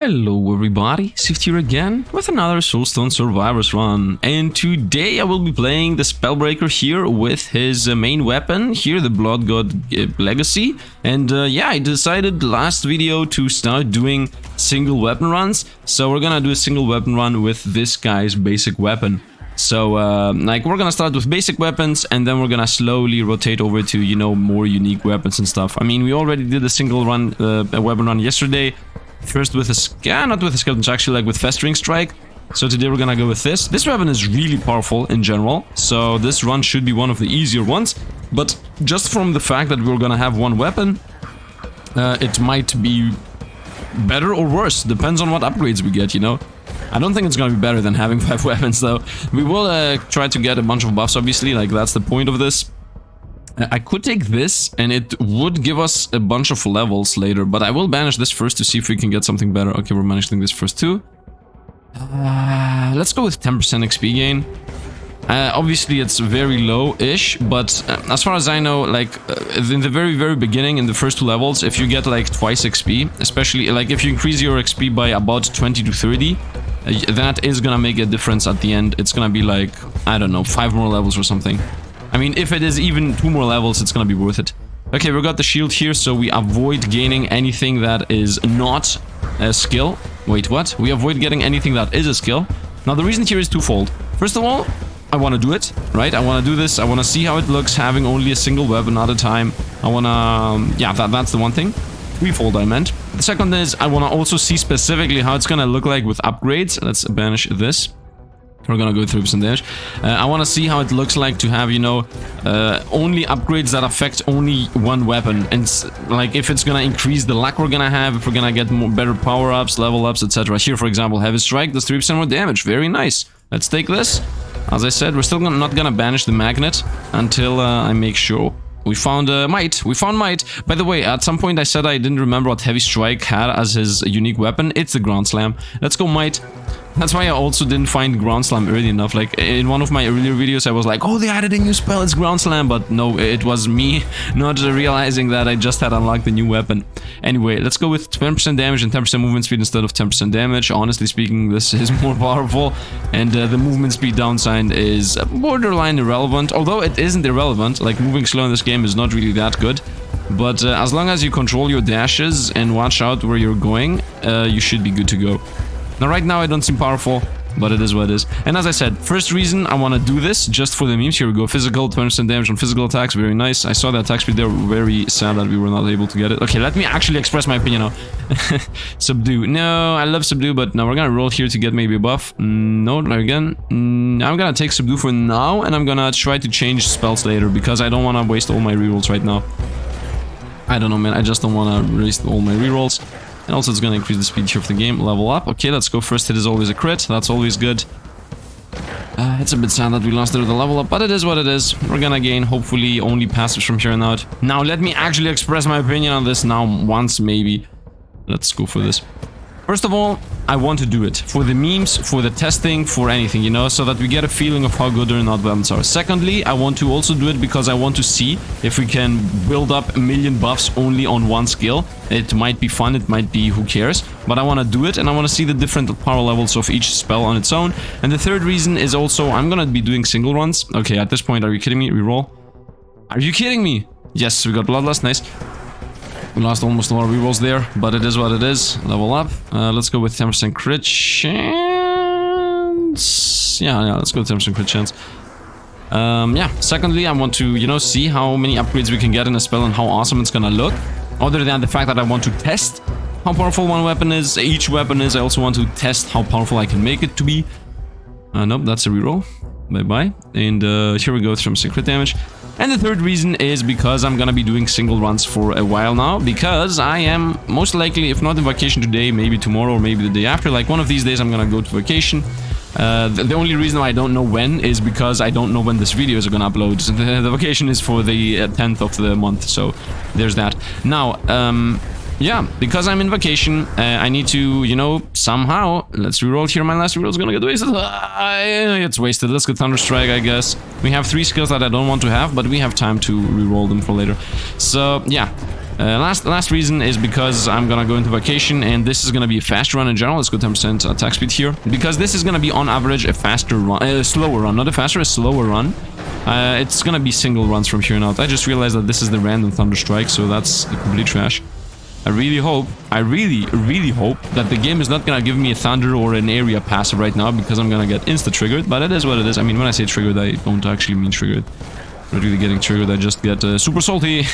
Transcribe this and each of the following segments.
Hello everybody, Sifd here again with another Soulstone Survivors run, and today I will be playing the Spellbreaker here with his main weapon, here the Blood God Legacy, and yeah, I decided last video to start doing single weapon runs, so we're gonna do a single weapon run with this guy's basic weapon. So, like, we're gonna start with basic weapons, and then we're gonna slowly rotate over to, you know, more unique weapons and stuff. I mean, we already did a single run, a weapon run yesterday. First with a not with a skeleton, actually like with Festering Strike. So today we're gonna go with this. This weapon is really powerful in general, so this run should be one of the easier ones. But just from the fact that we're gonna have one weapon, it might be better or worse, depends on what upgrades we get, you know. I don't think it's gonna be better than having 5 weapons though. We will try to get a bunch of buffs, obviously, like that's the point of this. I could take this, and it would give us a bunch of levels later, but I will banish this first to see if we can get something better. Okay, we're banishing this first too. Let's go with 10% XP gain. Obviously, it's very low-ish, but as far as I know, like, in the very beginning, in the first 2 levels, if you get, like, twice XP, especially, like, if you increase your XP by about 20 to 30, that is gonna make a difference at the end. It's gonna be, like, I don't know, 5 more levels or something. I mean, if it is even 2 more levels, it's gonna be worth it. Okay, we got the shield here, so we avoid gaining anything that is not a skill. Wait, what? We avoid getting anything that is a skill. Now, the reason here is twofold. First of all, I want to do it, right? I want to do this. I want to see how it looks having only a single weapon at a time. I want to... yeah, that's the one thing. Threefold, I meant. The second is I want to also see specifically how it's gonna look like with upgrades. Let's banish this. We're gonna go 3% damage. I want to see how it looks like to have, you know, only upgrades that affect only one weapon. And like if it's gonna increase the luck we're gonna have, if we're gonna get more better power-ups, level-ups, etc. Here, for example, Heavy Strike does 3% more damage. Very nice. Let's take this. As I said, we're still not gonna banish the magnet until I make sure. We found Might. We found Might. By the way, at some point I said I didn't remember what Heavy Strike had as his unique weapon. It's the Ground Slam. Let's go Might. That's why I also didn't find Ground Slam early enough. Like, in one of my earlier videos, I was like, oh, they added a new spell, it's Ground Slam. But no, it was me not realizing that I just had unlocked the new weapon. Anyway, let's go with 10% damage and 10% movement speed instead of 10% damage. Honestly speaking, this is more powerful. And the movement speed downside is borderline irrelevant. Although it isn't irrelevant, like, moving slow in this game is not really that good. But as long as you control your dashes and watch out where you're going, you should be good to go. Now, right now, I don't seem powerful, but it is what it is. And as I said, first reason I want to do this, just for the memes. Here we go. Physical, 20% damage on physical attacks. Very nice. I saw the attack speed there. Very sad that we were not able to get it. Okay, let me actually express my opinion now. Subdue. No, I love Subdue, but now we're going to roll here to get maybe a buff. No, again. I'm going to take Subdue for now, and I'm going to try to change spells later, because I don't want to waste all my rerolls right now. I don't know, man. I just don't want to waste all my rerolls. And also it's gonna increase the speed here of the game. Level up. Okay, let's go. First hit is always a crit. That's always good. It's a bit sad that we lost there with the level up, but it is what it is. We're gonna gain, hopefully, only passives from here on out. Now, let me actually express my opinion on this now once, maybe. Let's go for this. First of all, I want to do it. For the memes, for the testing, for anything, you know, so that we get a feeling of how good or not weapons are. Secondly, I want to also do it because I want to see if we can build up a million buffs only on one skill. It might be fun, it might be who cares, but I want to do it and I want to see the different power levels of each spell on its own. And the third reason is also I'm gonna be doing single runs. Okay, at this point, are you kidding me? Reroll. Are you kidding me? Yes, we got Bloodlust, nice. We lost almost all our rerolls there, but it is what it is. Level up. Let's go with 10% crit chance. Yeah, let's go with 10% crit chance. Yeah, secondly, I want to, you know, see how many upgrades we can get in a spell and how awesome it's gonna look. Other than the fact that I want to test how powerful one weapon is, each weapon is, I also want to test how powerful I can make it to be. Nope, that's a reroll. Bye-bye. And here we go, some crit damage. And the third reason is because I'm gonna be doing single runs for a while now, because I am most likely, if not on vacation today, maybe tomorrow or maybe the day after, like one of these days I'm gonna go to vacation. The only reason why I don't know when is because I don't know when this video is gonna upload. The vacation is for the 10th of the month, so there's that. Now, yeah, because I'm in vacation, I need to, you know, somehow... Let's reroll here. My last reroll is gonna get wasted. It's wasted. Let's get Thunderstrike, I guess. We have 3 skills that I don't want to have, but we have time to reroll them for later. So, yeah. Last reason is because I'm gonna go into vacation, and this is gonna be a fast run in general. Let's go 10% attack speed here, because this is gonna be on average a faster run, a slower run, not a faster, a slower run. It's gonna be single runs from here on out. I just realized that this is the random thunder strike, so that's complete trash. I really hope, really hope that the game is not gonna give me a thunder or an area passive right now, because I'm gonna get insta triggered. But it is what it is. I mean, when I say triggered, I don't actually mean triggered. Not really getting triggered, I just get super salty.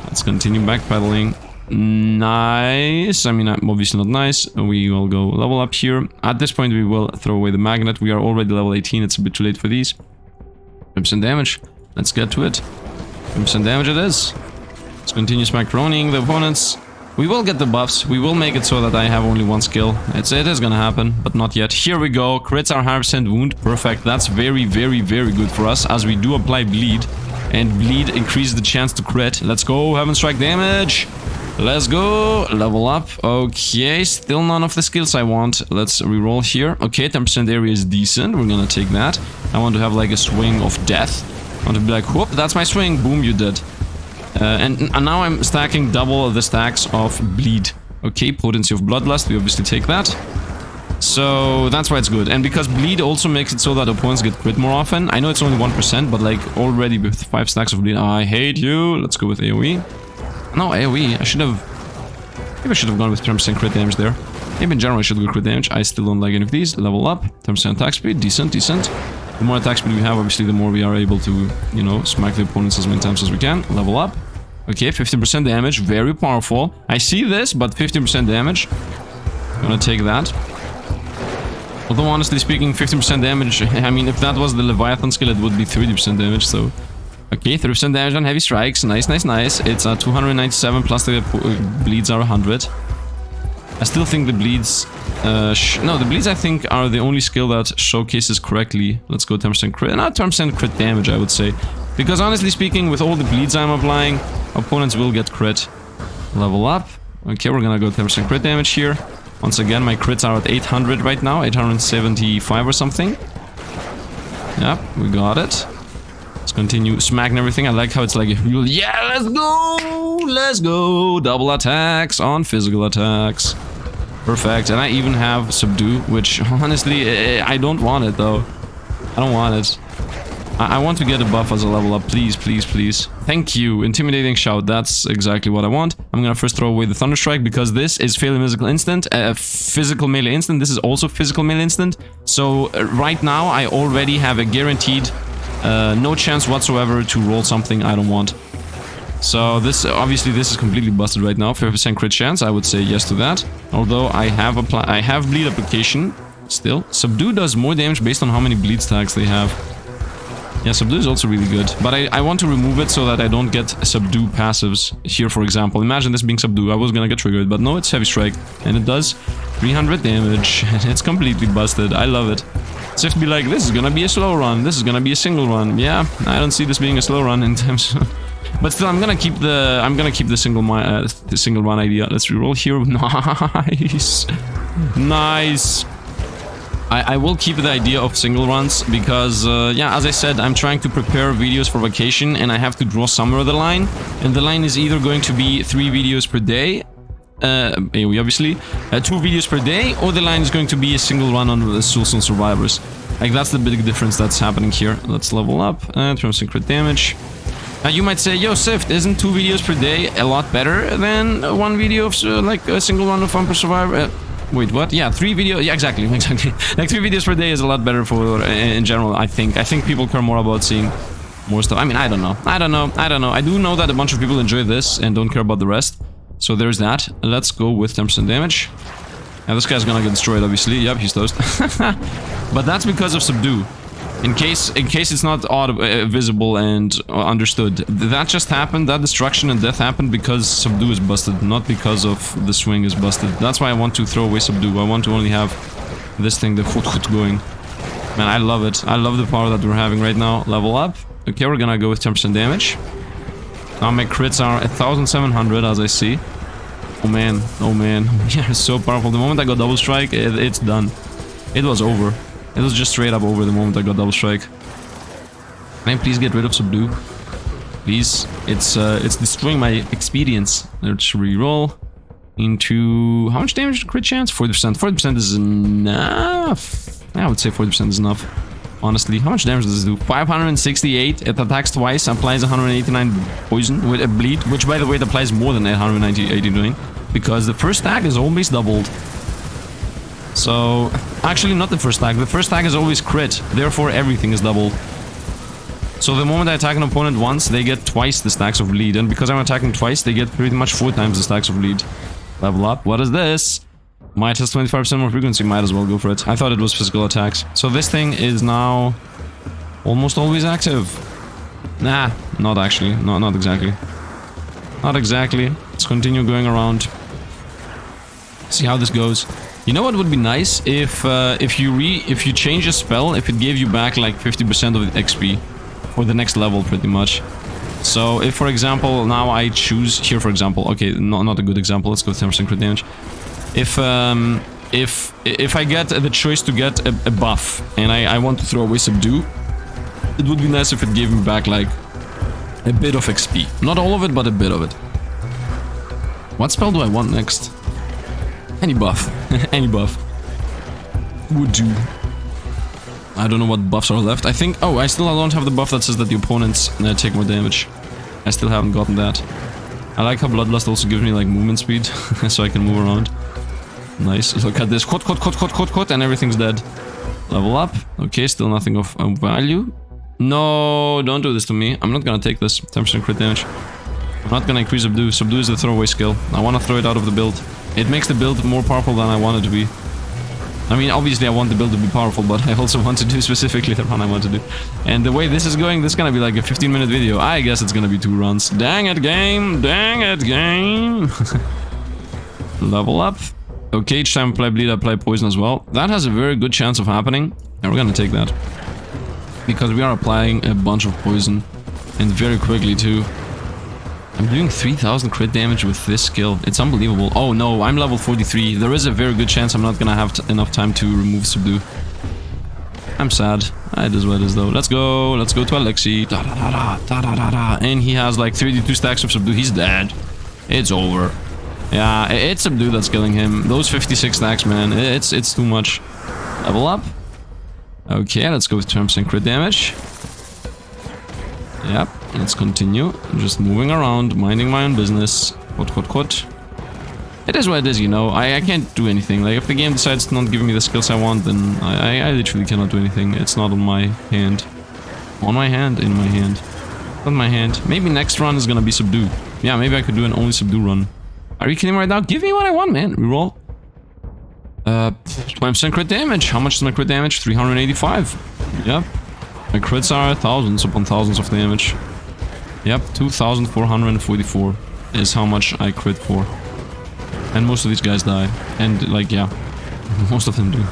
Let's continue backpedaling. Nice. I mean, obviously not nice. We will go level up here. At this point, we will throw away the magnet. We are already level 18. It's a bit too late for these. 10% damage. Let's get to it. 10% damage it is. Let's continue smacroning the opponents. We will get the buffs. We will make it so that I have only one skill. It is gonna happen, but not yet. Here we go. Crits are 100% wound. Perfect. That's very good for us, as we do apply bleed. And bleed increases the chance to crit. Let's go. Heaven strike damage. Let's go. Level up. Okay. Still none of the skills I want. Let's reroll here. Okay, 10% area is decent. We're gonna take that. I want to have like a swing of death. I want to be like, whoop, that's my swing. Boom, you did. And now I'm stacking double the stacks of bleed. Okay, potency of bloodlust, we obviously take that. So that's why it's good. And because bleed also makes it so that opponents get crit more often. I know it's only 1%, but like already with 5 stacks of bleed, I hate you. Let's go with AoE. No, AoE, maybe I should have gone with 10% crit damage there. Maybe in general I should go crit damage. I still don't like any of these. Level up, 10% attack speed, decent. The more attack speed we have, obviously, the more we are able to, you know, smack the opponents as many times as we can. Level up. Okay, 15% damage. Very powerful. I see this, but 15% damage. I'm gonna take that. Although, honestly speaking, 15% damage... I mean, if that was the Leviathan skill, it would be 30% damage, so... Okay, 30% damage on heavy strikes. Nice. It's 297, plus the bleeds are 100. I still think the bleeds... no, the bleeds I think are the only skill that showcases correctly. Let's go 10% crit. Not 10% crit damage, I would say. Because honestly speaking, with all the bleeds I'm applying, opponents will get crit. Level up. Okay, we're gonna go 10% crit damage here. Once again, my crits are at 800 right now. 875 or something. Yep, we got it. Let's continue smacking everything. I like how it's like, yeah, let's go! Let's go! Double attacks on physical attacks. Perfect, and I even have Subdue, which honestly, I don't want it though. I don't want it. I want to get a buff as a level up, please. Thank you, Intimidating Shout, that's exactly what I want. I'm gonna first throw away the Thunder Strike, because this is physical instant, physical melee instant, this is also physical melee instant. So right now I already have a guaranteed no chance whatsoever to roll something I don't want. So this, obviously this is completely busted right now. 50% crit chance, I would say yes to that. Although I have bleed application still. Subdue does more damage based on how many bleed stacks they have. Yeah, Subdue is also really good. But I want to remove it so that I don't get Subdue passives here, for example. Imagine this being Subdue. I was gonna get triggered, but no, it's Heavy Strike. And it does 300 damage. It's completely busted. I love it. Sifd be like, this is gonna be a slow run. This is gonna be a single run. Yeah, I don't see this being a slow run in terms of... But still, I'm gonna keep the single run idea. Let's reroll here. Nice. I will keep the idea of single runs because, yeah, as I said, I'm trying to prepare videos for vacation and I have to draw somewhere the line. And the line is either going to be 3 videos per day, AoE obviously, 2 videos per day, or the line is going to be a single run on the Soulstone survivors. Like, that's the big difference that's happening here. Let's level up, terms of crit damage. Now you might say, yo, Sifd, isn't 2 videos per day a lot better than 1 video of, like, a single run of 1 per survivor? Wait, what? Yeah, 3 videos. Yeah, exactly. Like 3 videos per day is a lot better for in general. I think people care more about seeing more stuff. I mean, I don't know. I do know that a bunch of people enjoy this and don't care about the rest. So there's that. Let's go with 10% damage. Yeah, this guy's gonna get destroyed, obviously. Yep, he's toast. But that's because of Subdue. In case it's not visible and understood. That just happened, that destruction and death happened because Subdue is busted, not because of the swing is busted. That's why I want to throw away Subdue. I want to only have this thing, the hoot going. Man, I love it. I love the power that we're having right now. Level up. Okay, we're gonna go with 10% damage. Now my crits are 1700, as I see. Oh man, yeah, it's so powerful. The moment I got double strike, it's done. It was over. It was just straight up over the moment I got double strike. Can I please get rid of Subdue? Please. It's destroying my experience. Let's reroll into... How much damage? Crit chance? 40%. 40% is enough. I would say 40% is enough. Honestly, how much damage does this do? 568. It attacks twice, applies 189 poison with a bleed, which by the way, it applies more than 889 because the first tag is always doubled. So, actually not the first tag. The first tag is always crit, therefore everything is doubled. So the moment I attack an opponent once, they get twice the stacks of bleed, and because I'm attacking twice, they get pretty much 4 times the stacks of bleed. Level up. What is this? Might has 25% more frequency, might as well go for it. I thought it was physical attacks. So this thing is now almost always active. Nah, not actually. Not exactly. Not exactly. Let's continue going around. See how this goes. You know what would be nice? If you change a spell, if it gave you back like 50% of the XP for the next level pretty much. So if for example now I choose here for example, okay, not a good example, let's go 10% crit damage. If I get the choice to get a buff and I want to throw away Subdue, it would be nice if it gave me back like a bit of XP. Not all of it, but a bit of it. What spell do I want next? Any buff. Any buff. Would do. I don't know what buffs are left. I think... Oh, I still don't have the buff that says that the opponents take more damage. I still haven't gotten that. I like how Bloodlust also gives me like movement speed, so I can move around. Nice. Look at this. Quot, and everything's dead. Level up. Okay, still nothing of value. No, don't do this to me. I'm not gonna take this. 10% crit damage. I'm not gonna increase Subdue. Subdue is the throwaway skill. I wanna throw it out of the build. It makes the build more powerful than I want it to be. I mean, obviously I want the build to be powerful, but I also want to do specifically the run I want to do. And the way this is going, this is gonna be like a 15-minute video. I guess it's gonna be 2 runs. Dang it, game! Dang it, game! Level up. Okay, each time I apply bleed, I apply poison as well. That has a very good chance of happening. And we're gonna take that. Because we are applying a bunch of poison. And very quickly too. I'm doing 3000 crit damage with this skill. It's unbelievable. Oh no, I'm level 43. There is a very good chance I'm not gonna have enough time to remove Subdue. I'm sad. It is what it is though. Let's go to Alexi. And he has like 32 stacks of Subdue. He's dead. It's over. Yeah, it's Subdue that's killing him. Those 56 stacks, man. It's too much. Level up. Okay, let's go with 10% crit damage. Yep, let's continue. Just moving around, minding my own business. Quot. It is what it is, you know. I can't do anything. Like, if the game decides to not give me the skills I want, then I literally cannot do anything. It's not on my hand. On my hand? In my hand. On my hand. Maybe next run is gonna be Subdue. Yeah, maybe I could do an only Subdue run. Are you kidding me right now? Give me what I want, man. Reroll. 20% crit damage. How much is my crit damage? 385. Yep. My crits are thousands upon thousands of damage. Yep, 2444 is how much I crit for. And most of these guys die. And like, yeah, most of them do.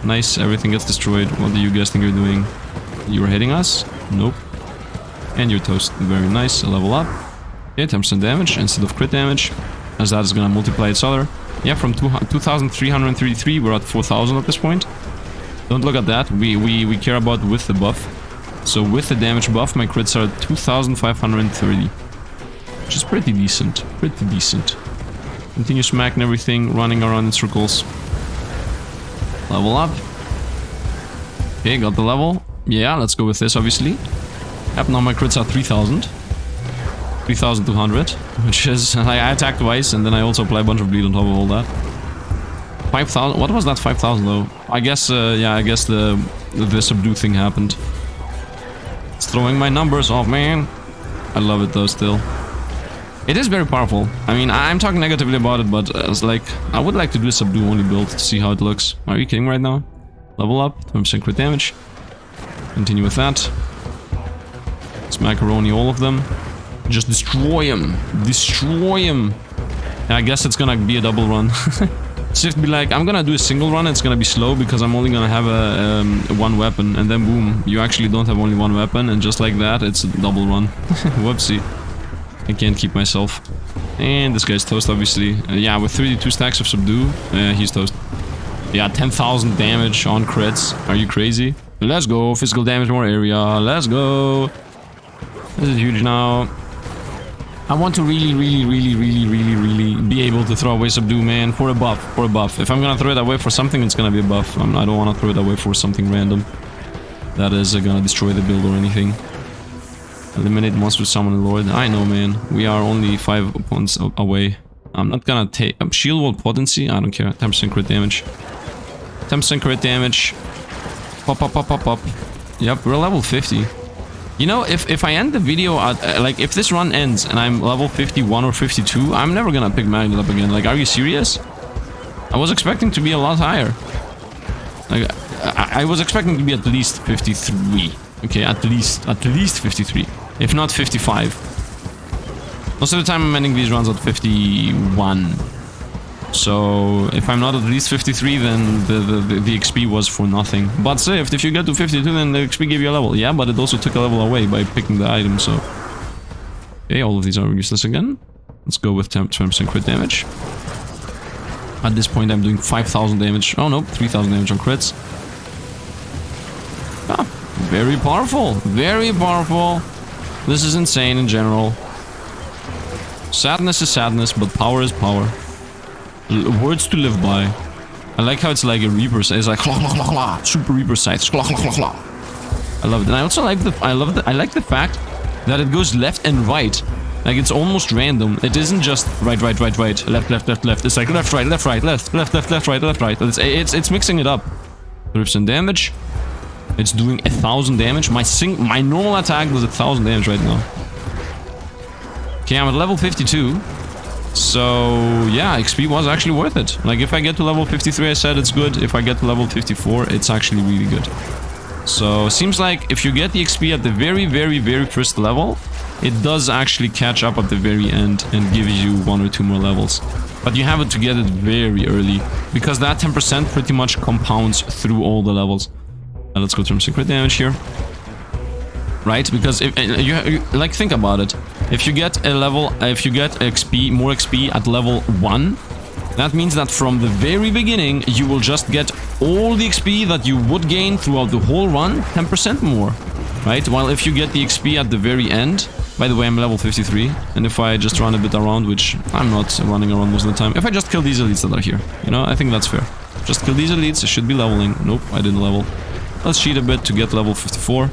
Nice, everything gets destroyed. What do you guys think you're doing? You're hitting us? Nope. And you're toast. Very nice, level up. Okay, 10% damage instead of crit damage. As that is gonna multiply each other. Yeah, from 2333 we're at 4000 at this point. Don't look at that, we care about with the buff. So with the damage buff, my crits are 2530. Which is pretty decent, Continue smacking everything, running around in circles. Level up. Okay, got the level. Yeah, let's go with this, obviously. Yep, now my crits are 3000. 3200, which is... I attack twice, and then I also apply a bunch of bleed on top of all that. 5000. What was that 5000 though? I guess, yeah, I guess the Subdue thing happened. It's throwing my numbers off, man. I love it though, still. It is very powerful. I mean, I'm talking negatively about it, but it's like, I would like to do a Subdue only build to see how it looks. Are you kidding right now? Level up, 20% crit damage. Continue with that. Let's macaroni all of them. Just destroy him. Destroy him. Yeah, I guess it's gonna be a double run. Sifd be like, I'm gonna do a single run, it's gonna be slow because I'm only gonna have a one weapon, and then boom, you actually don't have only one weapon, and just like that, it's a double run. Whoopsie. I can't keep myself. And this guy's toast, obviously. Yeah, with 32 stacks of Subdue, he's toast. Yeah, 10,000 damage on crits. Are you crazy? Let's go, physical damage, more area, let's go. This is huge now. I want to really be able to throw away Subdue, man, for a buff, If I'm gonna throw it away for something, it's gonna be a buff. I don't want to throw it away for something random that is gonna destroy the build or anything. Eliminate monster summon Lord. I know, man. We are only 5 opponents away. I'm not gonna take... shield wall potency? I don't care. 10% crit damage. 10% crit damage. Pop. Yep, we're level 50. You know, if I end the video at... like, if this run ends and I'm level 51 or 52, I'm never gonna pick Magnet up again. Like, are you serious? I was expecting to be a lot higher. Like, I was expecting to be at least 53. Okay, at least 53. If not 55. Most of the time I'm ending these runs at 51. So if I'm not at least 53, then the XP was for nothing. But Sifd, if you get to 52, then the XP gave you a level. Yeah, but it also took a level away by picking the item, so... Okay, all of these are useless again. Let's go with 10% crit damage. At this point I'm doing 5,000 damage. Oh no, 3,000 damage on crits. Ah, very powerful. Very powerful. This is insane in general. Sadness is sadness, but power is power. Words to live by. I like how it's like a Reaper. It's like claw, claw, claw, claw. Super Reaper sights. Claw, claw, claw, claw. I love it. And I also like I like the fact that it goes left and right. Like it's almost random. It isn't just right, left. It's like left, right, left, right. It's mixing it up. 30% damage. It's doing 1,000 damage. My normal attack does 1,000 damage right now. Okay, I'm at level 52. So, yeah, XP was actually worth it. Like, if I get to level 53, I said it's good. If I get to level 54, it's actually really good. So, seems like if you get the XP at the very first level, it does actually catch up at the very end and give you 1 or 2 more levels. But you have to get it very early, because that 10% pretty much compounds through all the levels. Let's go through some crit damage here. Right, because if you like, think about it. If you get a level, if you get XP, more XP at level 1, that means that from the very beginning you will just get all the XP that you would gain throughout the whole run, 10% more, right? While if you get the XP at the very end, by the way, I'm level 53, and if I just run a bit around, which I'm not running around most of the time, if I just kill these elites that are here, you know, I think that's fair. Just kill these elites, I should be leveling. Nope, I didn't level. Let's cheat a bit to get level 54.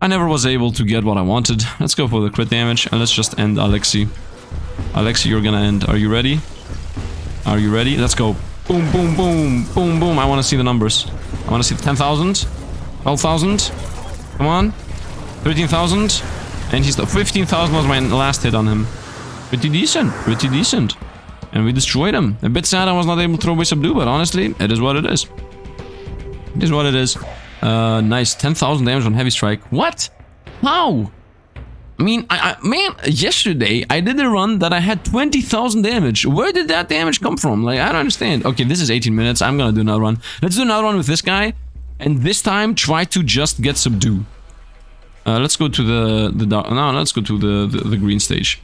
I never was able to get what I wanted. Let's go for the crit damage and let's just end Alexi. Alexi, you're gonna end. Are you ready? Are you ready? Let's go. Boom, boom, boom, boom, boom. I want to see the numbers. I want to see 10,000, 12,000. Come on. 13,000. And he's 15,000 was my last hit on him. Pretty decent. Pretty decent. And we destroyed him. A bit sad I was not able to throw away Subdue, but honestly, it is what it is. It is what it is. Nice. 10,000 damage on heavy strike. What? How? I mean, man, yesterday I did a run that I had 20,000 damage. Where did that damage come from? Like, I don't understand. Okay, this is 18 minutes. I'm gonna do another run. Let's do another run with this guy. And this time, try to just get Subdue. Let's go to let's go to the green stage.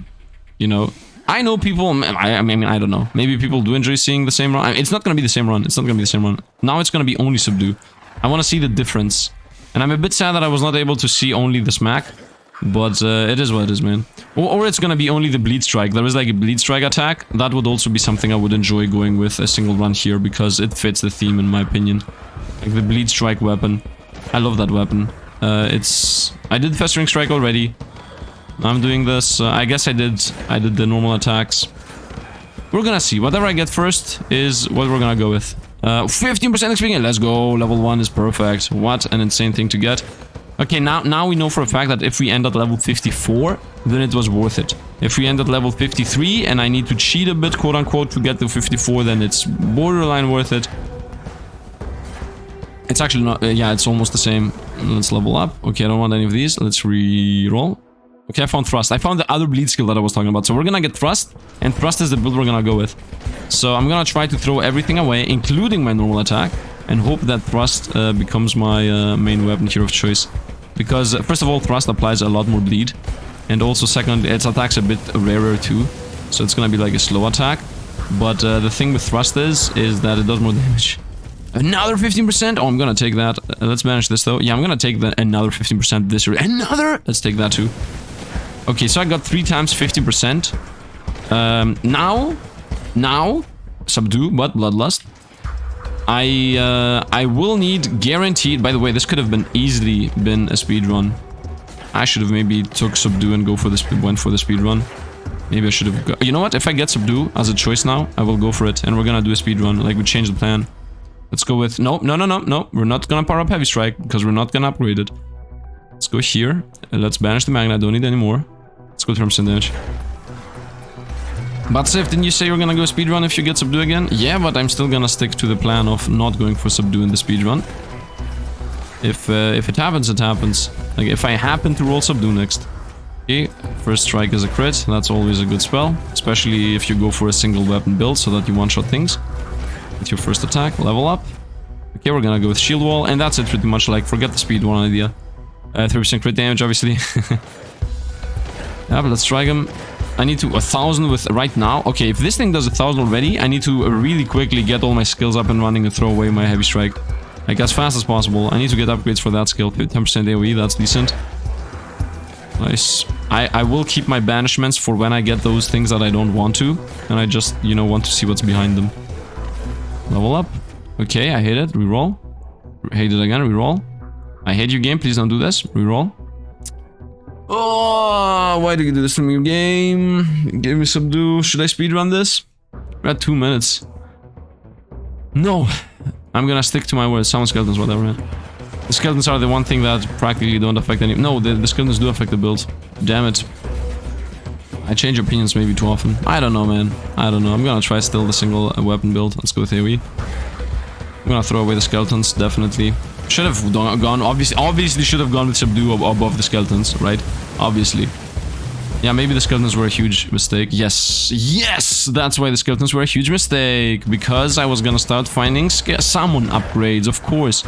You know, I know people, I mean, I don't know. Maybe people do enjoy seeing the same run. It's not gonna be the same run. It's not gonna be the same run. Now it's gonna be only Subdue. I want to see the difference. And I'm a bit sad that I was not able to see only the smack. But it is what it is, man. Or it's gonna be only the bleed strike. There is like a bleed strike attack. That would also be something I would enjoy going with a single run here, because it fits the theme in my opinion. Like the bleed strike weapon. I love that weapon. I did Festering Strike already. I'm doing this. I guess I did the normal attacks. We're gonna see. Whatever I get first is what we're gonna go with. 15% XP. Let's go. Level 1 is perfect. What an insane thing to get. Okay, now we know for a fact that if we end at level 54, then it was worth it. If we end at level 53 and I need to cheat a bit, quote unquote, to get to 54, then it's borderline worth it. It's actually not, yeah, it's almost the same. Let's level up. Okay, I don't want any of these. Let's re-roll. Okay, I found Thrust. I found the other bleed skill that I was talking about. So we're gonna get Thrust, and Thrust is the build we're gonna go with. So I'm gonna try to throw everything away, including my normal attack, and hope that Thrust becomes my main weapon here of choice. Because, first of all, Thrust applies a lot more bleed. And also, second, its attack's a bit rarer too. So it's gonna be like a slow attack. But the thing with Thrust is that it does more damage. Another 15%. Oh, I'm gonna take that. Let's manage this though. Yeah, I'm gonna take another 15% this. Another. Let's take that too. Okay, so I got 3 times 50%. Now, subdue, but bloodlust. I will need guaranteed. By the way, this could have been easily been a speed run. I should have maybe took subdue and went for the speed run. Maybe I should have. You know what? If I get subdue as a choice now, I will go for it, and we're gonna do a speed run. Like we changed the plan. Let's go with no. We're not gonna power up heavy strike because we're not gonna upgrade it. Let's go here. Let's banish the magnet. I don't need any more. Let's go terms and damage. But Sifd, didn't you say you're gonna go speedrun if you get subdue again? Yeah, but I'm still gonna stick to the plan of not going for subdue in the speedrun. If it happens, it happens. Like, if I happen to roll subdue next. Okay, first strike is a crit. That's always a good spell. Especially if you go for a single weapon build so that you one-shot things. With your first attack, level up. Okay, we're gonna go with shield wall. And that's it pretty much. Like, forget the speed one idea. 3% crit damage, obviously. Yeah, but let's strike him. I need to 1000 with right now. Okay, if this thing does 1000 already, I need to really quickly get all my skills up and running and throw away my heavy strike. Like as fast as possible. I need to get upgrades for that skill. 10% AoE, that's decent. Nice. I will keep my banishments for when I get those things that I don't want to. And I just, you know, want to see what's behind them. Level up. Okay, I hate it. Reroll. Hate it again. Reroll. I hate your game. Please don't do this. Reroll. Oh, why do you do this to me, game? Give me subdue. Should I speedrun this? We're at 2 minutes. No. I'm gonna stick to my words. Summon skeletons, whatever, man. The skeletons are the one thing that practically don't affect any... No, the skeletons do affect the build. Damn it. I change opinions maybe too often. I don't know, man. I don't know. I'm gonna try still the single weapon build. Let's go with AoE. I'm gonna throw away the skeletons, definitely. Should have gone, obviously should have gone with subdue above the skeletons, right? Obviously. Yeah, maybe the skeletons were a huge mistake. Yes, yes! That's why the skeletons were a huge mistake. Because I was gonna start finding summon upgrades, of course.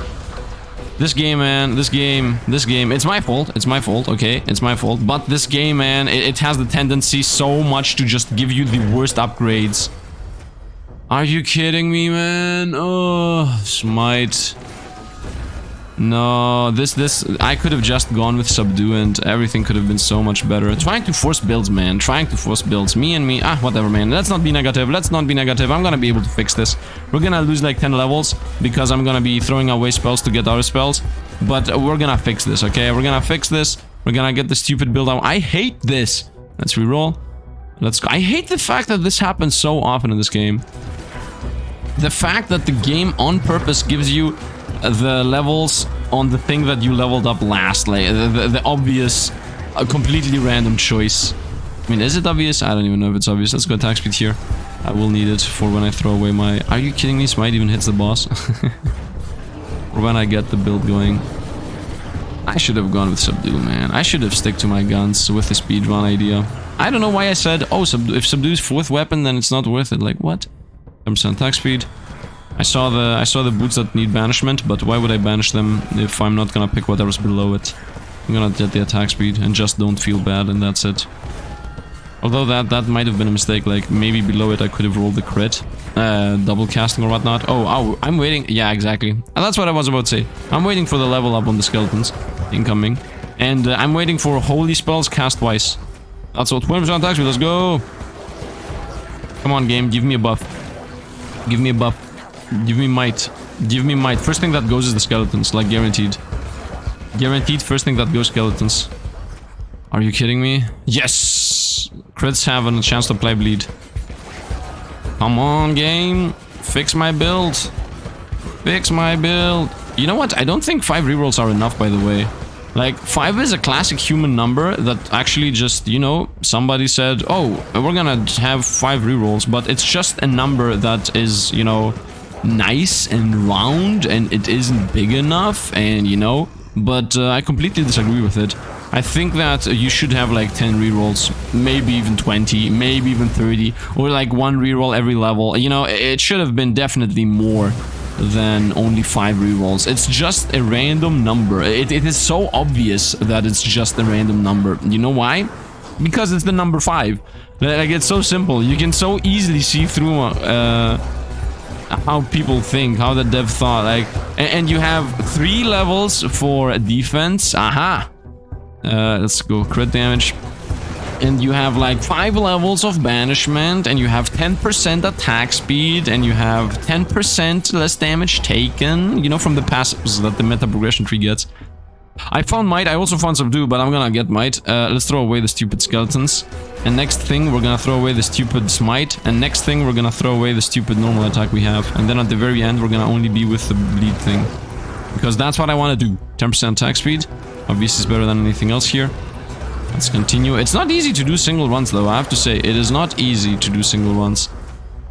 This game, man, this game. It's my fault, okay? It's my fault. But this game, man, it has the tendency so much to just give you the worst upgrades. Are you kidding me, man? Oh, smite. No, I could have just gone with subdue and everything could have been so much better. Trying to force builds, man. Trying to force builds. Me, whatever, man. Let's not be negative. Let's not be negative. I'm gonna be able to fix this. We're gonna lose like 10 levels because I'm gonna be throwing away spells to get other spells. But we're gonna fix this, okay? We're gonna fix this. We're gonna get the stupid build out. I hate this. Let's reroll. Let's go. I hate the fact that this happens so often in this game. The fact that the game on purpose gives you the levels on the thing that you leveled up last, like the obvious, completely random choice. I mean, is it obvious? I don't even know if it's obvious. Let's go attack speed here. I will need it for when I throw away my... Are you kidding me? Smite even hits the boss. Or when I get the build going. I should have gone with subdue, man. I should have stick to my guns with the speedrun idea. I don't know why I said, oh, if subdue is 4th weapon, then it's not worth it. Like, what? 10% attack speed. I saw the boots that need banishment, but why would I banish them if I'm not gonna pick whatever's below it? I'm gonna get the attack speed and just don't feel bad, and that's it. Although that might have been a mistake, like maybe below it I could have rolled the crit, double casting or whatnot. Oh, I'm waiting. Yeah, exactly. And that's what I was about to say. I'm waiting for the level up on the skeletons incoming, and I'm waiting for holy spells cast twice. That's what 20% attack speed. Let's go. Come on, game. Give me a buff. Give me a buff. Give me might. Give me might. First thing that goes is the skeletons, like guaranteed. Guaranteed first thing that goes skeletons. Are you kidding me? Yes! Crits have a chance to apply bleed. Come on, game. Fix my build. Fix my build. You know what? I don't think 5 rerolls are enough, by the way. Like, 5 is a classic human number that actually just, you know, somebody said, oh, we're gonna have 5 rerolls, but it's just a number that is, you know, nice and round, and it isn't big enough, and you know, but I completely disagree with it. I think that you should have like 10 rerolls, maybe even 20, maybe even 30, or like 1 reroll every level. You know, it should have been definitely more than only 5 rerolls. It's just a random number. It is so obvious that it's just a random number. You know why? Because it's the number 5. Like, it's so simple. You can so easily see through how people think, how the dev thought. Like, and you have 3 levels for defense. Aha. Let's go crit damage. And you have like 5 levels of banishment, and you have 10% attack speed, and you have 10% less damage taken, you know, from the passives that the meta progression tree gets. I found might, I also found subdue, but I'm gonna get might. Let's throw away the stupid skeletons. And next thing, we're gonna throw away the stupid smite. And next thing, we're gonna throw away the stupid normal attack we have. And then at the very end, we're gonna only be with the bleed thing. Because that's what I want to do. 10% attack speed. Obviously, it's better than anything else here. Let's continue. It's not easy to do single runs, though. I have to say, it is not easy to do single runs.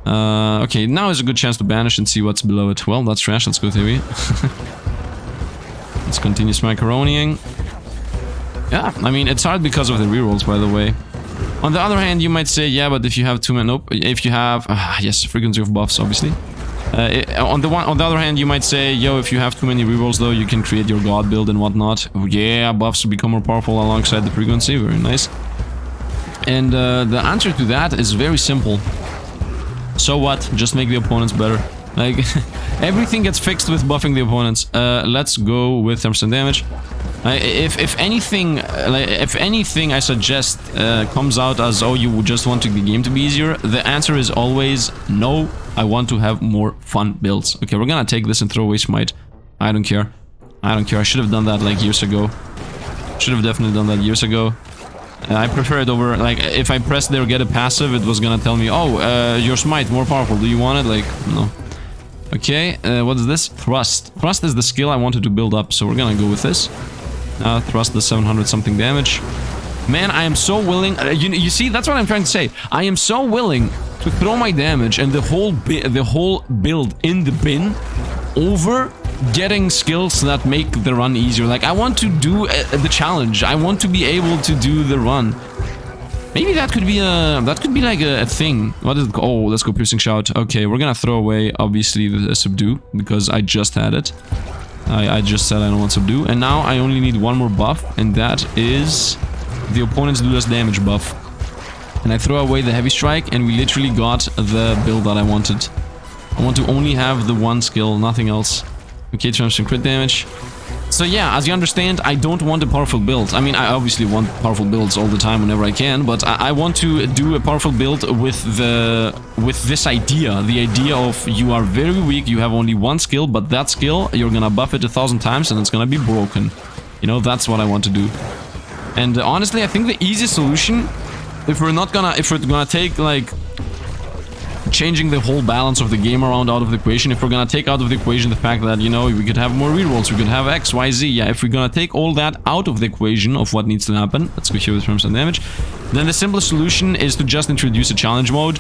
Okay, now is a good chance to banish and see what's below it. Well, that's trash. Let's go Theory. Let's continue macaroniing. Yeah, I mean, it's hard because of the rerolls, by the way. On the other hand, you might say, yeah, but if you have too many... Nope. If you have... yes, frequency of buffs, obviously. On the other hand, you might say, yo, if you have too many rerolls, though, you can create your god build and whatnot. Oh, yeah, buffs become more powerful alongside the frequency. Very nice. And the answer to that is very simple. So what? Just make the opponents better. Like, everything gets fixed with buffing the opponents. Let's go with 10% damage. If anything I suggest comes out as, oh, you just want the game to be easier, the answer is always no. I want to have more fun builds. Okay, we're gonna take this and throw away smite. I don't care. I don't care. I should have done that like years ago. Should have definitely done that years ago. I prefer it over, like, if I pressed there get a passive, it was gonna tell me, oh, your smite more powerful. Do you want it? Like, no. Okay, what is this? Thrust. Thrust is the skill I wanted to build up, so we're gonna go with this. Thrust the 700 something damage. Man, I am so willing. You see, that's what I'm trying to say. I am so willing to throw my damage and the whole build in the bin over getting skills that make the run easier. Like, I want to do the challenge. I want to be able to do the run. Maybe that could be like a thing. What is it called? Oh, let's go piercing shout. Okay, we're gonna throw away obviously the subdue because I just had it. I just said I don't want subdue, and now I only need one more buff, and that is the opponent's do less damage buff. And I throw away the heavy strike, and we literally got the build that I wanted. I want to only have the one skill, nothing else. Okay, transfer crit damage. So yeah, as you understand, I don't want a powerful build. I mean, I obviously want powerful builds all the time whenever I can, but I want to do a powerful build with this idea. The idea of you are very weak, you have only one skill, but that skill, you're gonna buff it 1,000 times and it's gonna be broken. You know, that's what I want to do. And honestly, I think the easiest solution, if we're gonna take, like, changing the whole balance of the game around out of the equation, if we're gonna take out of the equation the fact that, you know, we could have more rerolls, we could have X, Y, Z, yeah, if we're gonna take all that out of the equation of what needs to happen, let's go here with 10% damage, then the simplest solution is to just introduce a challenge mode,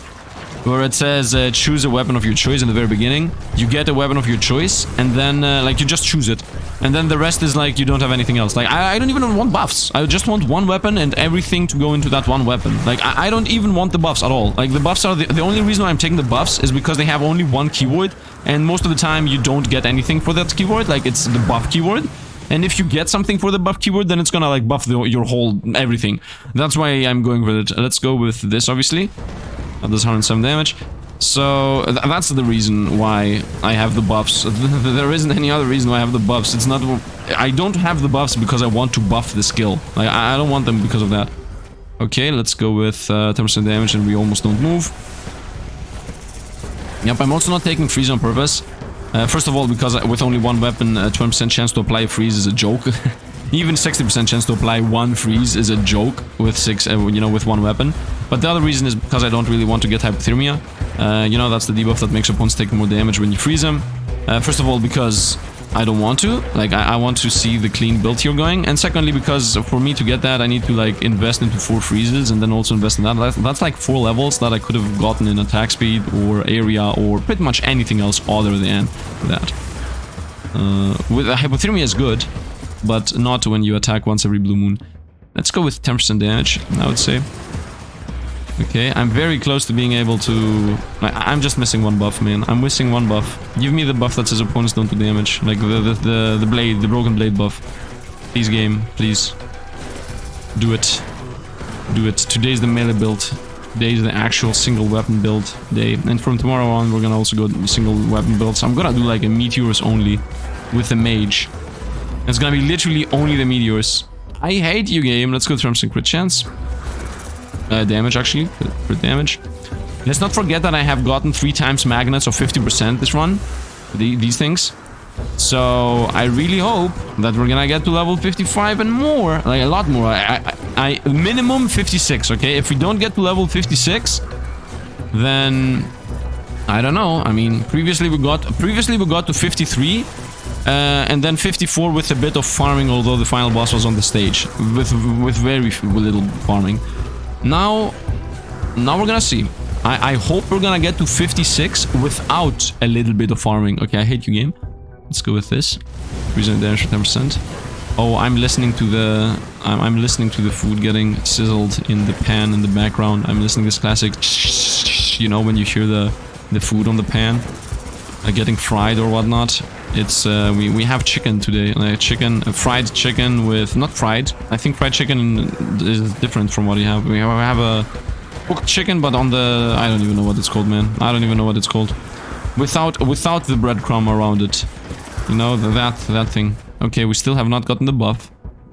where it says choose a weapon of your choice in the very beginning. You get a weapon of your choice, and then, like, you just choose it. And then the rest is like, you don't have anything else. Like, I don't even want buffs. I just want one weapon and everything to go into that one weapon. Like, I don't even want the buffs at all. Like, the buffs are the only reason why I'm taking the buffs is because they have only one keyword. And most of the time, you don't get anything for that keyword. Like, it's the buff keyword. And if you get something for the buff keyword, then it's gonna, like, buff your whole everything. That's why I'm going with it. Let's go with this, obviously. That does 107 damage. So, that's the reason why I have the buffs. There isn't any other reason why I have the buffs. It's not... I don't have the buffs because I want to buff the skill. Like, I don't want them because of that. Okay, let's go with 10% damage and we almost don't move. Yep, I'm also not taking freeze on purpose. First of all, because with only one weapon, 20% chance to apply a freeze is a joke. Even 60% chance to apply one freeze is a joke with with one weapon. But the other reason is because I don't really want to get hypothermia. You know, that's the debuff that makes opponents take more damage when you freeze them. First of all, because I don't want to. Like, I want to see the clean build here going. And secondly, because for me to get that, I need to, like, invest into 4 freezes and then also invest in that. That's like 4 levels that I could have gotten in attack speed or area or pretty much anything else other than that. With hypothermia is good, but not when you attack once every blue moon. Let's go with 10% damage, I would say. Okay, I'm very close to being able to... I'm just missing one buff, man. I'm missing one buff. Give me the buff that says opponents don't do damage. Like the blade, the broken blade buff. Please, game, please. Do it. Do it. Today's the melee build. Today is the actual single weapon build day. And from tomorrow on, we're gonna also go single weapon builds. So I'm gonna do like a meteors only with the mage. It's gonna be literally only the meteors. I hate you, game. Let's go through some crit chance. Damage, actually. Crit damage. Let's not forget that I have gotten 3 times magnets of 50% this run. These things. So I really hope that we're gonna get to level 55 and more. Like a lot more. I minimum 56, okay? If we don't get to level 56, then I don't know. I mean, previously we got to 53. And then 54 with a bit of farming, although the final boss was on the stage with very little farming. Now we're gonna see. I hope we're gonna get to 56 without a little bit of farming. Okay, I hate you, game. Let's go with this. Reason damage for 10%. Oh, I'm listening to the food getting sizzled in the pan in the background. I'm listening to this classic, you know, when you hear the food on the pan, getting fried or whatnot. It's we have chicken today, like fried chicken with not fried. I think fried chicken is different from what you have. We have a cooked chicken, but on the I don't even know what it's called, man. I don't even know what it's called. Without the breadcrumb around it, you know, that thing. Okay, we still have not gotten the buff.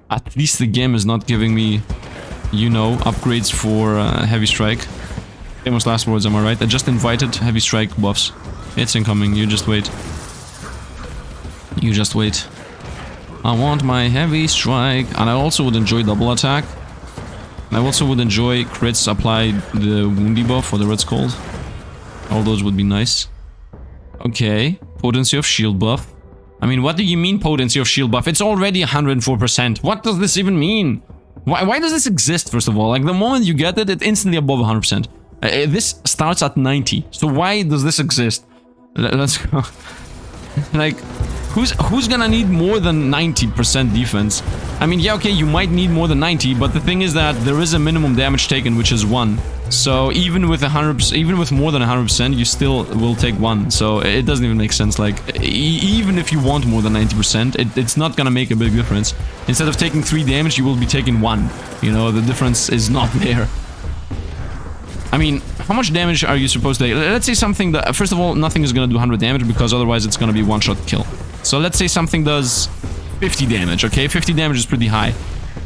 At least the game is not giving me, you know, upgrades for heavy strike. Famous last words, am I right? I just invited heavy strike buffs. It's incoming. You just wait. You just wait. I want my heavy strike. And I also would enjoy double attack. I also would enjoy crits apply the woundy buff, whatever it's called. All those would be nice. Okay. Potency of shield buff. I mean, what do you mean potency of shield buff? It's already 104%. What does this even mean? Why does this exist, first of all? Like, the moment you get it, it's instantly above 100%. This starts at 90. So why does this exist? Let's go. Like, who's gonna need more than 90% defense? I mean, yeah, okay, you might need more than 90, but the thing is that there is a minimum damage taken, which is 1. So even with 100%, even with more than 100%, you still will take 1. So it doesn't even make sense. Like, even if you want more than 90%, it's not gonna make a big difference. Instead of taking 3 damage, you will be taking 1. You know, the difference is not there. I mean, how much damage are you supposed to take? Let's say something that, first of all, nothing is gonna do 100 damage because otherwise it's gonna be one-shot kill. So let's say something does 50 damage, okay? 50 damage is pretty high.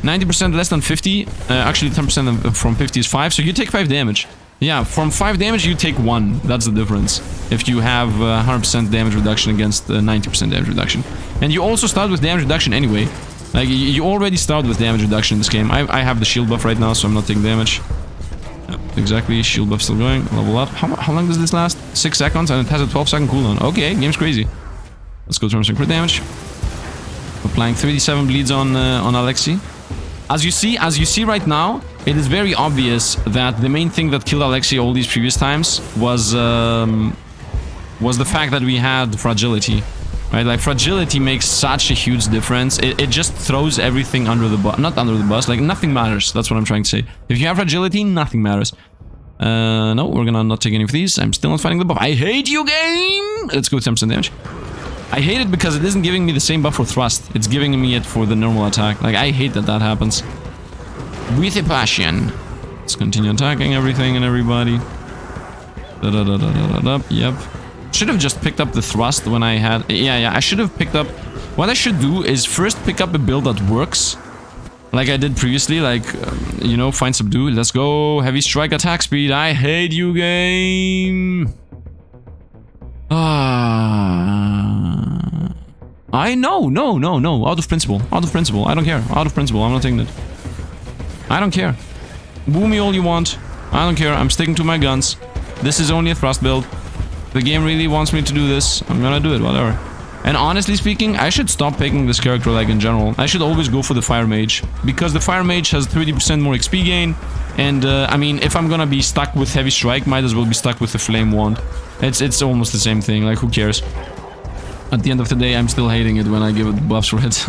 90% less than 50, actually 10% from 50 is 5, so you take 5 damage. Yeah, from 5 damage you take 1, that's the difference. If you have 100% damage reduction against 90% damage reduction. And you also start with damage reduction anyway. Like, you already start with damage reduction in this game. I have the shield buff right now, so I'm not taking damage. Yep, exactly, shield buff still going, level up. How long does this last? 6 seconds, and it has a 12-second cooldown. Okay, game's crazy. Let's go through some crit damage. Applying 37 bleeds on Alexi. As you see right now, it is very obvious that the main thing that killed Alexi all these previous times was the fact that we had fragility. Right? Like, fragility makes such a huge difference. It just throws everything under the bus. Not under the bus, like, nothing matters. That's what I'm trying to say. If you have fragility, nothing matters. No, we're gonna not take any of these. I'm still not fighting the buff. I hate you, game! Let's go with 10% damage. I hate it because it isn't giving me the same buff for thrust. It's giving me it for the normal attack. Like, I hate that happens. With a passion. Let's continue attacking everything and everybody. Yep. Should have just picked up the thrust when I had... Yeah, I should have picked up... What I should do is first pick up a build that works. Like I did previously, like, you know, find subdue. Let's go. Heavy strike attack speed. I hate you, game. No. Out of principle. I don't care. Out of principle. I'm not taking it. I don't care. Woo me all you want. I don't care. I'm sticking to my guns. This is only a thrust build. The game really wants me to do this. I'm gonna do it, whatever. And honestly speaking, I should stop picking this character, like, in general. I should always go for the Fire Mage. Because the Fire Mage has 30% more XP gain. And, I mean, if I'm gonna be stuck with Heavy Strike, might as well be stuck with the Flame Wand. It's almost the same thing, like, who cares? At the end of the day, I'm still hating it when I give it buffs for it.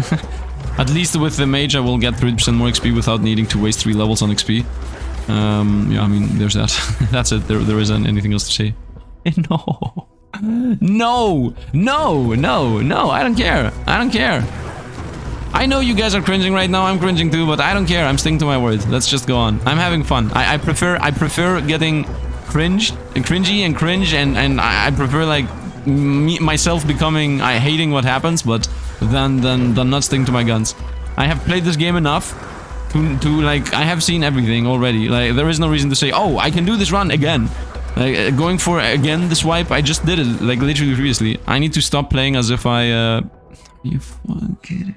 At least with the Mage, I will get 30% more XP without needing to waste 3 levels on XP. Yeah, I mean, there's that. That's it. There isn't anything else to say. No, I don't care. I know you guys are cringing right now. I'm cringing too, but I don't care. I'm sticking to my word. Let's just go on. I'm having fun. I prefer getting cringy and cringe, and I prefer like myself becoming hating what happens, but than not sticking to my guns. I have played this game enough to like, I have seen everything already. Like, there is no reason to say, oh, I can do this run again. Like, going for again the swipe, I just did it, like, literally previously. I need to stop playing as if I, you fucking kidding?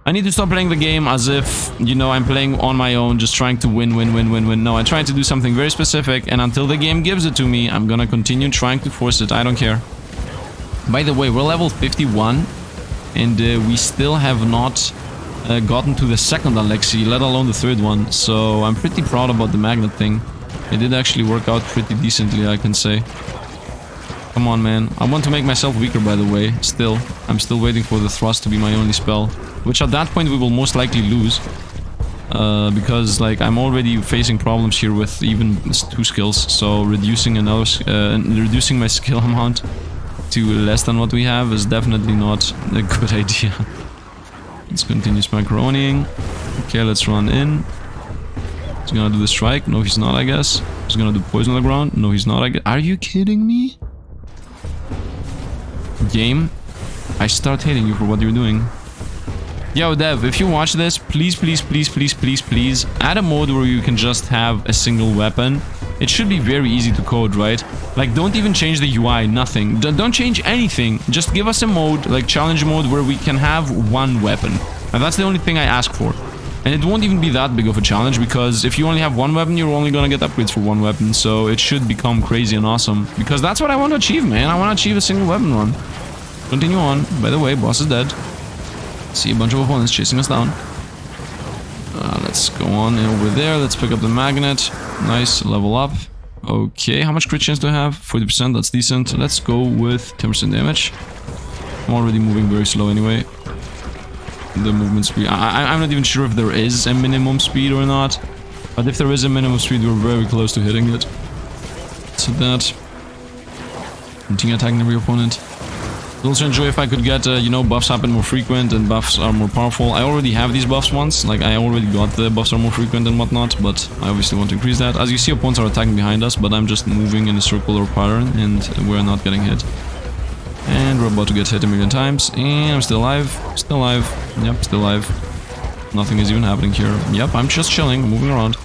I need to stop playing the game as if, you know, I'm playing on my own, just trying to win. No, I'm trying to do something very specific, and until the game gives it to me, I'm gonna continue trying to force it. I don't care. By the way, we're level 51, and we still have not gotten to the second Alexi, let alone the third one. So I'm pretty proud about the magnet thing. It did actually work out pretty decently, I can say. Come on, man. I want to make myself weaker, by the way. Still. I'm still waiting for the thrust to be my only spell. Which at that point we will most likely lose. Because, like, I'm already facing problems here with even 2 skills. So reducing reducing my skill amount to less than what we have is definitely not a good idea. Let's continue macaroniing. Okay, let's run in. He's gonna do the strike. No, he's not, I guess. He's gonna do poison on the ground. No, he's not, I guess. Are you kidding me? Game, I start hating you for what you're doing. Yo, Dev, if you watch this, please add a mode where you can just have a single weapon. It should be very easy to code, right? Like, don't even change the UI, nothing. Don't change anything. Just give us a mode, like challenge mode, where we can have one weapon. And that's the only thing I ask for. And it won't even be that big of a challenge, because if you only have one weapon, you're only gonna get upgrades for one weapon. So it should become crazy and awesome. Because that's what I want to achieve, man. I want to achieve a single weapon run. Continue on. By the way, boss is dead. See a bunch of opponents chasing us down. Let's go on over there. Let's pick up the magnet. Nice, level up. Okay, how much crit chance do I have? 40%, that's decent. Let's go with 10% damage. I'm already moving very slow anyway. The movement speed. I'm not even sure if there is a minimum speed or not. But if there is a minimum speed, we're very close to hitting it. So that. Continue attacking every opponent. I'd also enjoy if I could get, you know, buffs happen more frequent and buffs are more powerful. I already have these buffs once. Like, I already got the buffs are more frequent and whatnot. But I obviously want to increase that. As you see, opponents are attacking behind us. But I'm just moving in a circular pattern. And we're not getting hit. And we're about to get hit a million times. And I'm still alive. Still alive. Yep, still alive. Nothing is even happening here. Yep, I'm just chilling, moving around.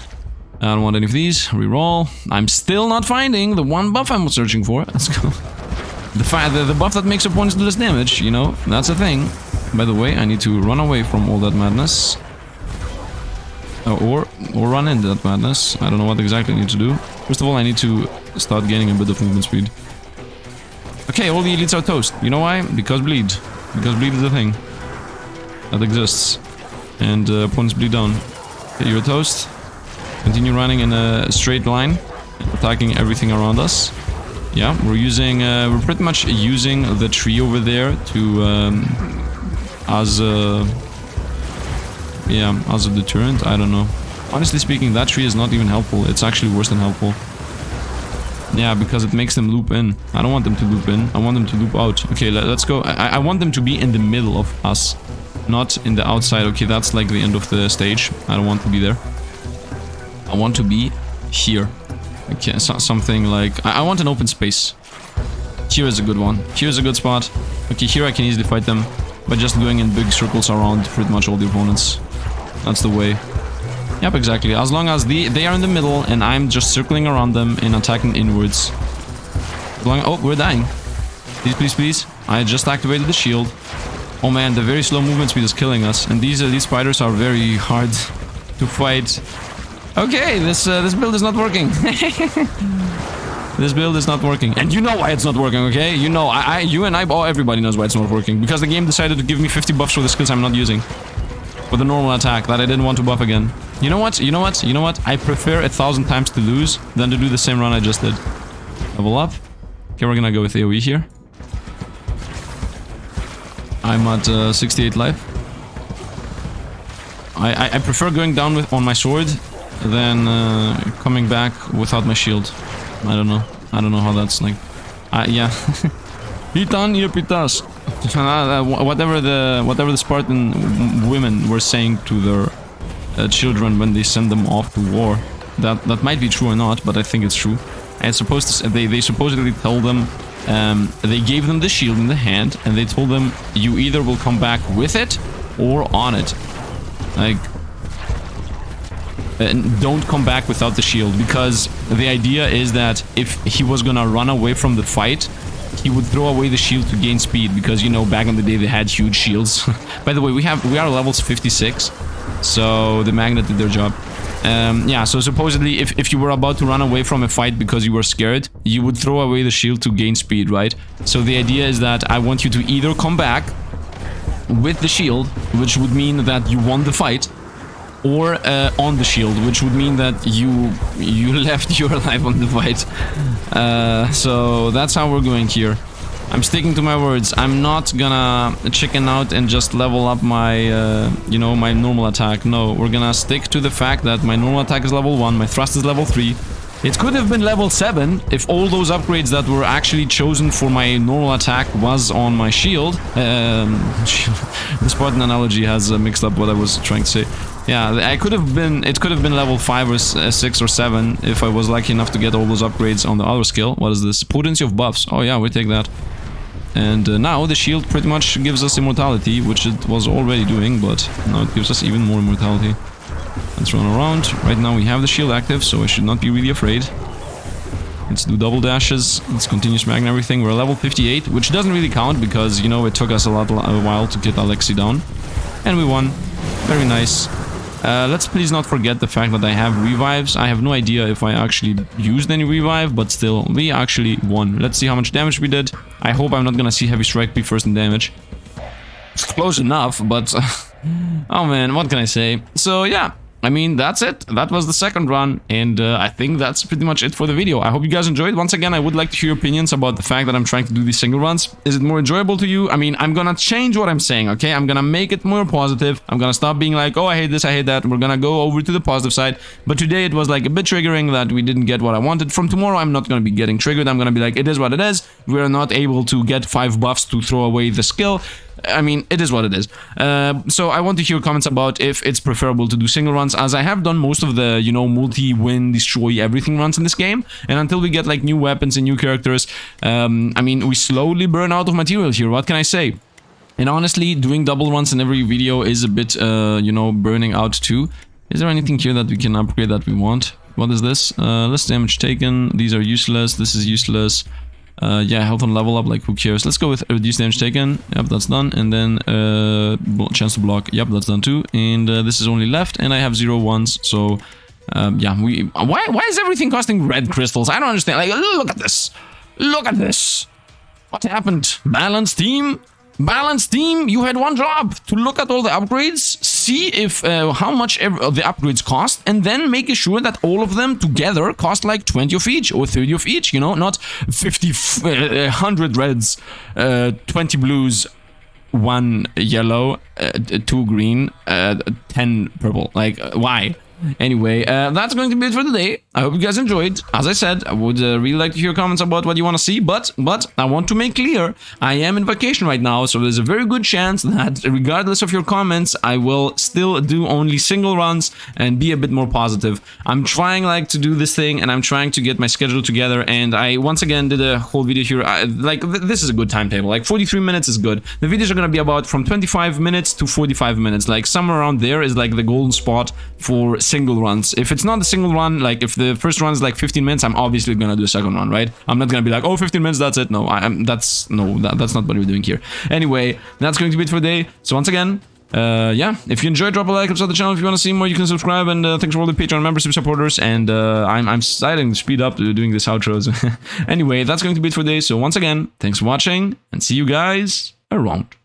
I don't want any of these. Reroll. I'm still not finding the one buff I'm searching for. Let's go. The buff that makes opponents do less damage, you know, that's a thing. By the way, I need to run away from all that madness. Or run into that madness. I don't know what exactly I need to do. First of all, I need to start gaining a bit of movement speed. Okay, all the elites are toast. You know why? Because bleed. Because bleed is a thing that exists. And opponents bleed down. Okay, you're toast. Continue running in a straight line. Attacking everything around us. Yeah, we're pretty much using the tree over there to, as a deterrent. I don't know. Honestly speaking, that tree is not even helpful. It's actually worse than helpful. Yeah, because it makes them loop in. I don't want them to loop in. I want them to loop out. Okay, let's go. I want them to be in the middle of us, not in the outside. Okay, that's like the end of the stage. I don't want to be there. I want to be here. Okay, something like... I want an open space. Here is a good one. Here's a good spot. Okay, here I can easily fight them by just going in big circles around pretty much all the opponents. That's the way. Yep, exactly. As long as they are in the middle and I'm just circling around them and attacking inwards. Oh, we're dying. Please. I just activated the shield. Oh man, the very slow movement speed is killing us. And these spiders are very hard to fight. Okay, this build is not working. This build is not working. And you know why it's not working, okay? You know, everybody knows why it's not working. Because the game decided to give me 50 buffs for the skills I'm not using. For the normal attack that I didn't want to buff again. You know what? I prefer 1,000 times to lose than to do the same run I just did. Level up. Okay, we're gonna go with AoE here. I'm at 68 life. I prefer going down on my sword than coming back without my shield. I don't know how that's like. Yeah. Pitan, pitas. whatever the Spartan women were saying to their children when they send them off to war. That might be true or not, but I think it's true. And they supposedly told them, they gave them the shield in the hand, and they told them, you either will come back with it or on it. Like, don't come back without the shield, because the idea is that if he was gonna run away from the fight, he would throw away the shield to gain speed, because, you know, back in the day they had huge shields. By the way, we are levels 56, so the magnet did their job. Yeah, so supposedly if you were about to run away from a fight because you were scared, you would throw away the shield to gain speed, right? So the idea is that I want you to either come back with the shield, which would mean that you won the fight, or on the shield, which would mean that you left your life on the fight. So that's how we're going here. I'm sticking to my words. I'm not gonna chicken out and just level up my, you know, my normal attack. No, we're gonna stick to the fact that my normal attack is level 1, my thrust is level 3. It could have been level 7 if all those upgrades that were actually chosen for my normal attack was on my shield. The Spartan analogy has mixed up what I was trying to say. Yeah, it could have been level 5 or 6 or 7 if I was lucky enough to get all those upgrades on the other skill. What is this? Potency of buffs. Oh yeah, we take that. And now the shield pretty much gives us immortality, which it was already doing, but now it gives us even more immortality. Let's run around. Right now we have the shield active, so I should not be really afraid. Let's do double dashes. Let's continue smacking everything. We're level 58, which doesn't really count because, you know, it took us a while to get Alexi down. And we won. Very nice. Let's please not forget the fact that I have revives. I have no idea if I actually used any revive, but still, we actually won. Let's see how much damage we did. I hope I'm not gonna see Heavy Strike be first in damage. Close enough, but... oh man, what can I say? So yeah, I mean, that's it. That was the second run, and I think that's pretty much it for the video. I hope you guys enjoyed. Once again, I would like to hear your opinions about the fact that I'm trying to do these single runs. Is it more enjoyable to you? I mean, I'm gonna change what I'm saying, okay? I'm gonna make it more positive. I'm gonna stop being like, oh, I hate this, I hate that. We're gonna go over to the positive side. But today it was like a bit triggering that we didn't get what I wanted. From tomorrow, I'm not gonna be getting triggered. I'm gonna be like, it is what it is. We're not able to get 5 buffs to throw away the skill. I mean, it is what it is. So I want to hear comments about if it's preferable to do single runs, as I have done most of the, you know, multi-win, destroy everything runs in this game. And until we get, like, new weapons and new characters, I mean, we slowly burn out of material here. What can I say? And honestly, doing double runs in every video is a bit, you know, burning out too. Is there anything here that we can upgrade that we want? What is this? Less damage taken. These are useless. This is useless. Yeah, health and level up, like, who cares? Let's go with reduce damage taken. Yep, that's done. And then chance to block. Yep, that's done too. And this is only left, and I have 0 ones. So yeah, why is everything costing red crystals? I don't understand. Like, look at this. Look at this. What happened? Balance team? Balance team, you had one job to look at all the upgrades, see if how much the upgrades cost, and then make sure that all of them together cost like 20 of each or 30 of each, you know, not 50, 100 reds, 20 blues, 1 yellow, 2 green, 10 purple. Like, why? Anyway, that's going to be it for today. I hope you guys enjoyed. As I said, I would really like to hear comments about what you want to see, but I want to make clear, I am in vacation right now, so there's a very good chance that regardless of your comments, I will still do only single runs and be a bit more positive. I'm trying, like, to do this thing, and I'm trying to get my schedule together, and I once again did a whole video here. This is a good timetable. Like, 43 minutes is good. The videos are going to be about from 25 minutes to 45 minutes. Like, somewhere around there is like the golden spot for single runs. If it's not a single run, like if the first run is like 15 minutes, I'm obviously gonna do a second run, right? I'm not gonna be like, oh, 15 minutes, that's it. No, that's not what we're doing here. Anyway, that's going to be it for the day. So once again, yeah, if you enjoyed, drop a like, subscribe to the channel. If you want to see more, you can subscribe. And thanks for all the Patreon membership supporters. And I'm starting to speed up doing this outros. Anyway, that's going to be it for the day. So once again, thanks for watching, and see you guys around.